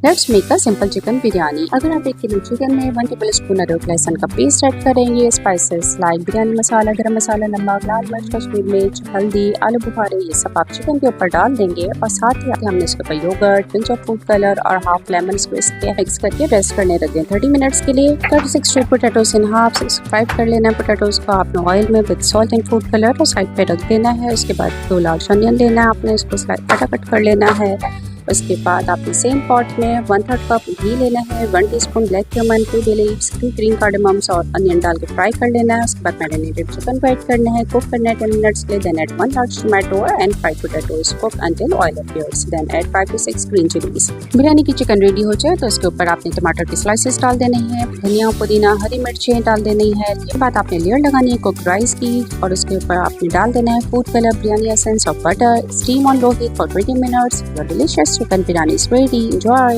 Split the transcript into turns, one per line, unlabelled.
Let's make a simple chicken biryani. अगर आप 1 kilo chicken में 1 टेबल स्पून अदरक लहसुन का पेस्ट ऐड करेंगे, स्पाइसेस लाइक बिरयानी मसाला, गरम मसाला, नमक, लाल मिर्च, कश्मीरी मिर्च, हल्दी, आलू बुखारे, ये सब आप चिकन के ऊपर डाल देंगे और साथ ही हमने इसके ऊपर yoghurt, pinch of food colour और हाफ लेमन स्क्वीज के मिक्स करके रेस्ट करने रख दें 30 मिनट्स के लिए। 36 स्वीट पोटैटोस इन हाफ 65 कर लेना है। पोटैटोस को आपने ऑयल में with salt and food colour और साइड पे रख देना है। उसके बाद 2 लार्ज अनियन लेना है, आपने इसको स्लाइस कट कर लेना है। उसके बाद आपने सेम पॉट में 1/3 कप घी लेना है, 1 teaspoon black cumin, 2 bay leaves, 2 green cardamoms और अनियन डाल के फ्राई कर लेना है। उसके बाद मैरिनेटेड चिकन को ऐड करना है, कुक करना है 10 मिनट्स के लिए। Then add 1 large tomato and 5 potatoes, cook until oil appears. Then add 5 to 6 green chillies. Biryani की चिकन रेडी हो जाए तो उसके ऊपर आपने टमाटर के स्लाइसेस डाल देने हैं, धनिया, पुदीना, हरी मिर्चें डाल देनी है। इसके बाद आपने लेयर लगानी है कुक राइस की और उसके ऊपर आपने डाल देना है फूड कलर, बिरयानी एसेंस और butter. Steam on low heat for 20 minutes. Your delicious chicken biryani is ready. Enjoy.